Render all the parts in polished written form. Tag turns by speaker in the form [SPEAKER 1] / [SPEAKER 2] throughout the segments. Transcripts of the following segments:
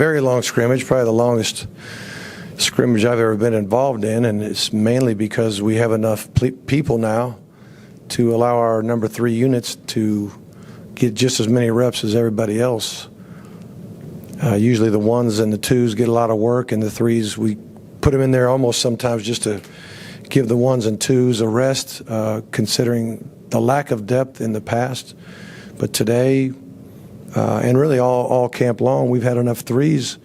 [SPEAKER 1] very long scrimmage, probably the longest scrimmage I've ever been involved in, and it's mainly because we have enough people now to allow our number 3 units to get just as many reps as everybody else. Usually the 1s and the 2s get a lot of work, and the 3s, we put them in there almost sometimes just to give the 1s and 2s a rest, considering the lack of depth in the past. But today, and really all camp long, we've had enough 3s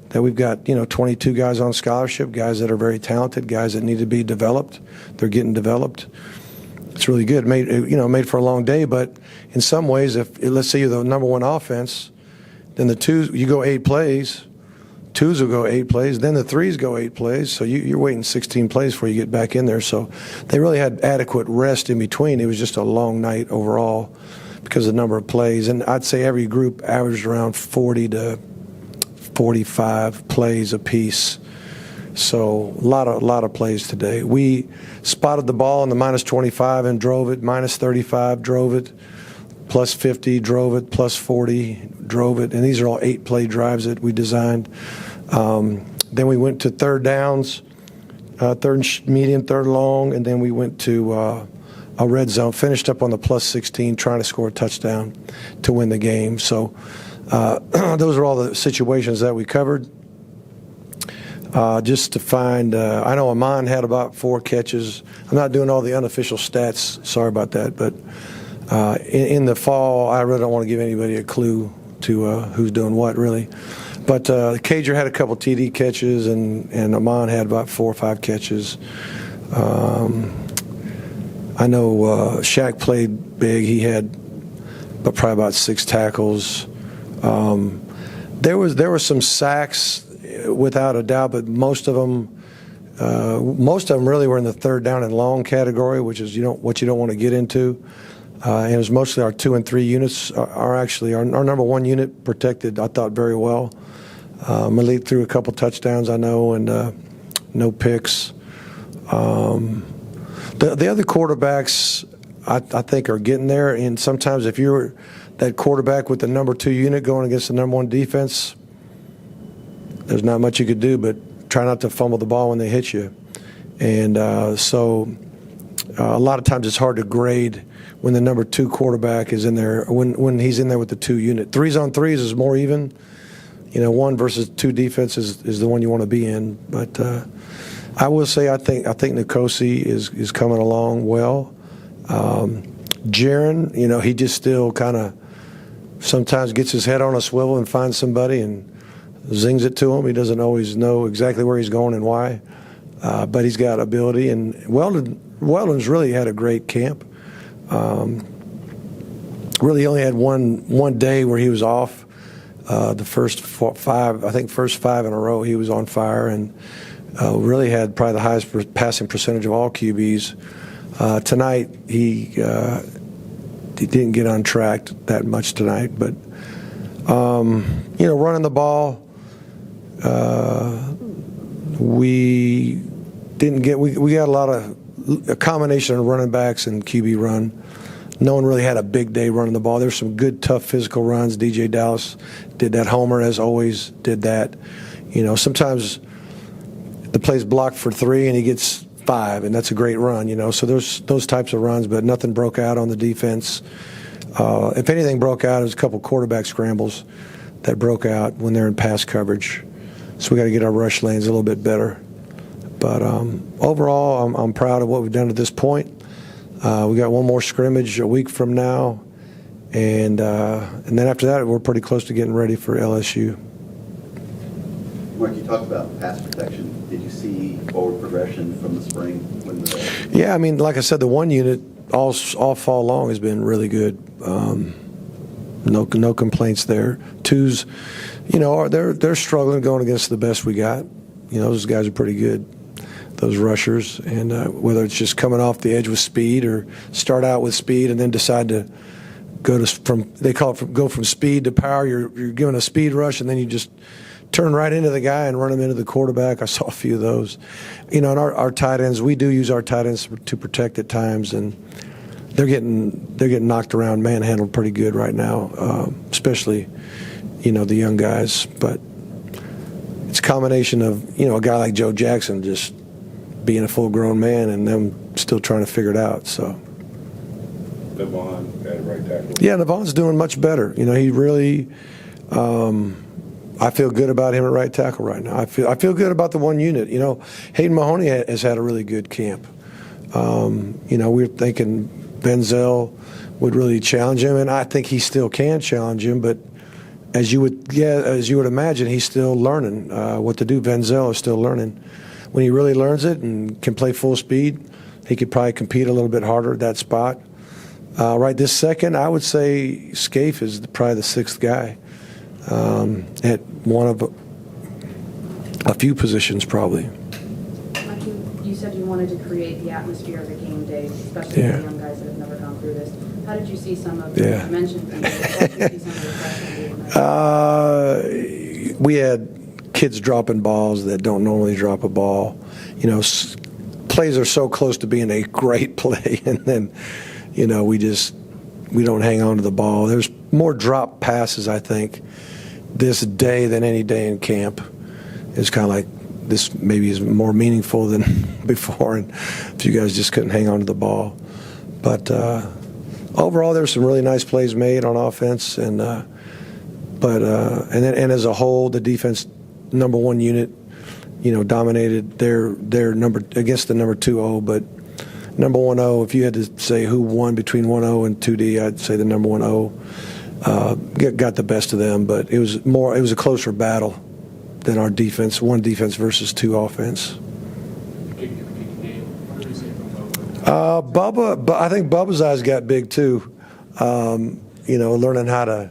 [SPEAKER 1] that we've got 22 guys on scholarship, guys that are very talented, guys that need to be developed. They're getting developed. It's really good. Made for a long day, but in some ways, if let's say you're the number 1 offense, then the 2s, you go 8 plays, 2s will go 8 plays, then the 3s go 8 plays, so you're waiting 16 plays before you get back in there. So they really had adequate rest in between. It was just a long night overall because of the number of plays, and I'd say every group averaged around 40 to 45 plays apiece. So a lot of plays today. We spotted the ball in the -25 and drove it, -35 drove it, +50 drove it, +40 drove it, and these are all 8-play drives that we designed. Then we went to third downs, third medium, third long, and then we went to a red zone, finished up on the +16 trying to score a touchdown to win the game. So those are all the situations that we covered. Just to find, I know Amon had about 4 catches. I'm not doing all the unofficial stats, sorry about that, but in the fall, I really don't want to give anybody a clue to who's doing what, really. But Cager had a couple TD catches, and Amon had about 4 or 5 catches. I know Shaq played big. He had probably about 6 tackles. There were some sacks, without a doubt, but most of them really were in the third down and long category, which is what you don't want to get into. And it was mostly our 2 and 3 units are actually our number 1 unit protected, I thought, very well. Malik threw a couple touchdowns, I know, and no picks. The other quarterbacks, I think, are getting there. And sometimes if you're that quarterback with the number 2 unit going against the number 1 defense, there's not much you could do but try not to fumble the ball when they hit you. And so a lot of times it's hard to grade when the number 2 quarterback is in there, when he's in there with the 2 unit. 3s on 3s is more even. 1 versus 2 defense is the one you want to be in. But I will say I think Nkosi is coming along well. Jaron, he just still kind of sometimes gets his head on a swivel and finds somebody and zings it to him. He doesn't always know exactly where he's going and why, but he's got ability. And Weldon's really had a great camp. Really only had one day where he was off. The first 5 in a row he was on fire, and really had probably the highest passing percentage of all QBs. Tonight he didn't get on track that much tonight, but running the ball, we got a combination of running backs and QB run. No one really had a big day running the ball. There's some good, tough physical runs. DJ Dallas did that. Homer, as always, did that. Sometimes the play's blocked for 3 and he gets 5, and that's a great run. So there's those types of runs, but nothing broke out on the defense. If anything broke out, it was a couple quarterback scrambles that broke out when they're in pass coverage. So we got to get our rush lanes a little bit better. But overall, I'm proud of what we've done to this point. We got one more scrimmage a week from now, and then after that, we're pretty close to getting ready for LSU.
[SPEAKER 2] Mark, you talked about pass protection. Did you see forward progression from the spring?
[SPEAKER 1] Yeah, like I said, the 1 unit all fall long has been really good. No complaints there. 2s, they're struggling going against the best we got. Those guys are pretty good, those rushers, and whether it's just coming off the edge with speed or start out with speed and then decide to go from speed to power. You're giving a speed rush and then you just turn right into the guy and run him into the quarterback. I saw a few of those. And our tight ends, we do use our tight ends to protect at times, and they're getting knocked around, manhandled pretty good right now, especially the young guys. But it's a combination of, a guy like Joe Jackson just being a full-grown man and them still trying to figure it out. So.
[SPEAKER 3] Devon at right tackle.
[SPEAKER 1] Yeah, Navon's doing much better. He really. I feel good about him at right tackle right now. I feel good about the one unit. Hayden Mahoney has had a really good camp. We're thinking Benzel would really challenge him, and I think he still can challenge him. But as you would imagine, he's still learning what to do. Benzel is still learning. When he really learns it and can play full speed, he could probably compete a little bit harder at that spot. Right this second, I would say Scaife is probably the sixth guy at one of a few positions probably.
[SPEAKER 4] Like you said you wanted to create the atmosphere of a game day, especially for the young guys that have never gone through this. How did you see some of the dimensions?
[SPEAKER 1] We had kids dropping balls that don't normally drop a ball. Plays are so close to being a great play, and then we don't hang on to the ball. There's more drop passes, I think, this day than any day in camp. It's kind of like this maybe is more meaningful than before, and if you guys just couldn't hang on to the ball. But overall, there's some really nice plays made on offense, and as a whole, the defense, number one unit, dominated their number against the number 2-0, but number 1-0, if you had to say who won between 1-0 and 2D, I'd say the number 1-0 got the best of them. But it was a closer battle than our defense, one defense versus two offense. Bubba, I think Bubba's eyes got big too. Learning how to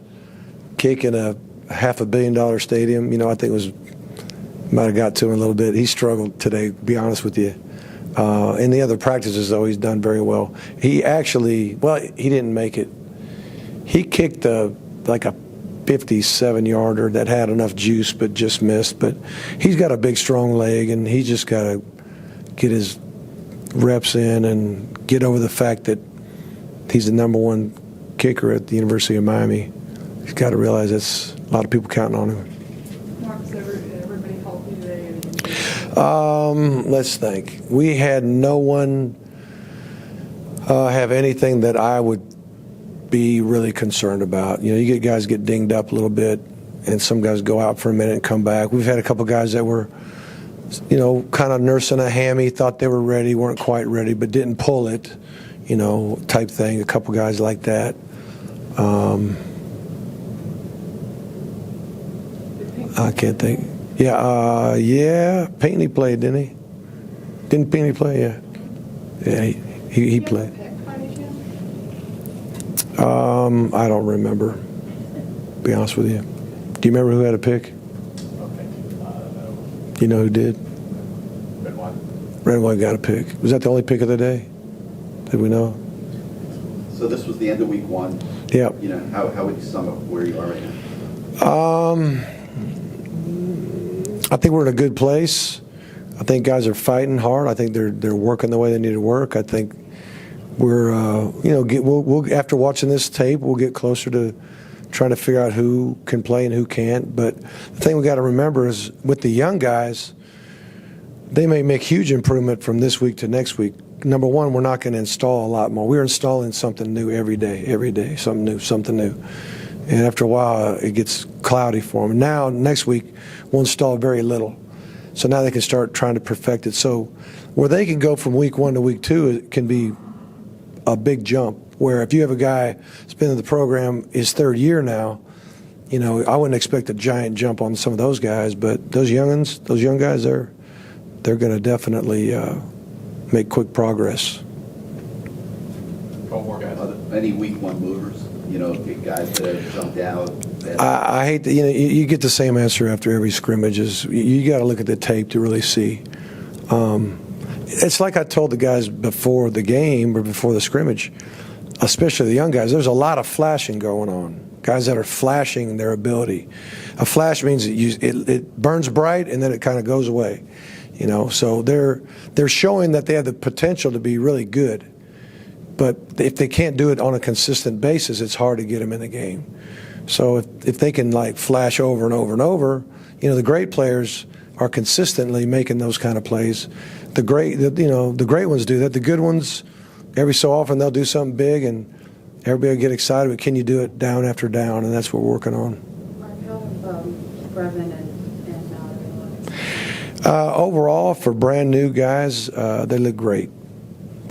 [SPEAKER 1] kick in a $500 million stadium. I think might have got to him a little bit. He struggled today, to be honest with you. In the other practices, though, he's done very well. He actually, he didn't make it. He kicked like a 57-yarder that had enough juice but just missed. But he's got a big, strong leg, and he just got to get his reps in and get over the fact that he's the number one kicker at the University of Miami. He's got to realize that's a lot of people counting on him.
[SPEAKER 4] Everybody healthy today?
[SPEAKER 1] Let's think. We had no one have anything that I would be really concerned about. You get guys get dinged up a little bit, and some guys go out for a minute and come back. We've had a couple guys that were, kind of nursing a hammy, thought they were ready, weren't quite ready, but didn't pull it, type thing. A couple guys like that. I can't think. Yeah, Pinckney played, didn't he? Didn't Pinckney play? Yeah, he played. I don't remember. Be honest with you. Do you remember who had a pick? Do you know who did? Red White got a pick. Was that the only pick of the day? Did we know?
[SPEAKER 2] So this was the end of week one.
[SPEAKER 1] Yep.
[SPEAKER 2] How would you sum up where you are right now?
[SPEAKER 1] I think we're in a good place. I think guys are fighting hard. I think they're working the way they need to work. I think we're we'll after watching this tape, we'll get closer to trying to figure out who can play and who can't. But the thing we got to remember is with the young guys, they may make huge improvement from this week to next week. Number one, we're not going to install a lot more. We're installing something new every day, something new. And after a while, it gets cloudy for them. Now, next week, we'll install very little. So now they can start trying to perfect it. So where they can go from week one to week two, it can be a big jump. Where if you have a guy that's been in the program his third year now, I wouldn't expect a giant jump on some of those guys. But those young guys, they're going to definitely make quick progress.
[SPEAKER 3] Couple more guys.
[SPEAKER 2] Any week one movers? Guys that have jumped out.
[SPEAKER 1] I hate that. You get the same answer after every scrimmage. You got to look at the tape to really see. It's like I told the guys before the game or before the scrimmage, especially the young guys. There's a lot of flashing going on. Guys that are flashing their ability. A flash means it burns bright and then it kind of goes away. So they're showing that they have the potential to be really good. But if they can't do it on a consistent basis, it's hard to get them in the game. So if they can flash over and over and over, the great players are consistently making those kind of plays. The great ones do that. The good ones, every so often they'll do something big, and everybody will get excited. But can you do it down after down? And that's what we're working on.
[SPEAKER 4] Mark, how have Brevin and Mallory looked?
[SPEAKER 1] Overall, for brand new guys, they look great.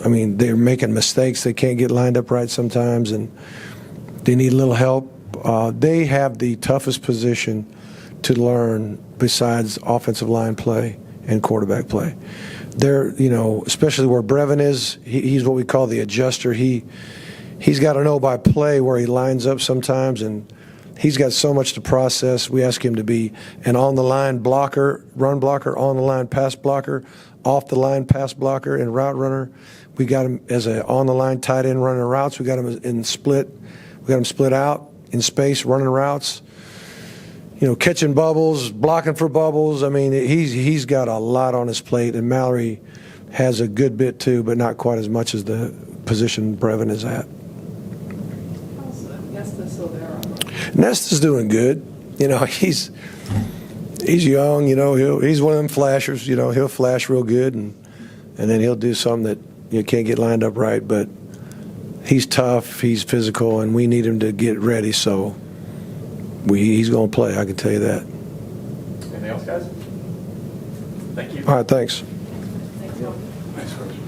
[SPEAKER 1] I mean, they're making mistakes. They can't get lined up right sometimes, and they need a little help. They have the toughest position to learn besides offensive line play and quarterback play. They're, especially where Brevin is, he's what we call the adjuster. He's got to know by play where he lines up sometimes, and he's got so much to process. We ask him to be an on-the-line blocker, run blocker, on-the-line pass blocker, off-the-line pass blocker, and route runner. We got him as an on-the-line tight end running routes. We got him in split. We got him split out in space running routes. Catching bubbles, blocking for bubbles. I mean, he's got a lot on his plate, and Mallory has a good bit too, but not quite as much as the position Brevin is at. Nesta's doing good. He's young. He's one of them flashers. He'll flash real good, and then he'll do something that you can't get lined up right. But he's tough. He's physical, and we need him to get ready. So he's going to play. I can tell you that.
[SPEAKER 5] Anything else, guys? Thank you.
[SPEAKER 1] All right. Thanks.
[SPEAKER 4] Thanks, Mark.
[SPEAKER 3] Next question.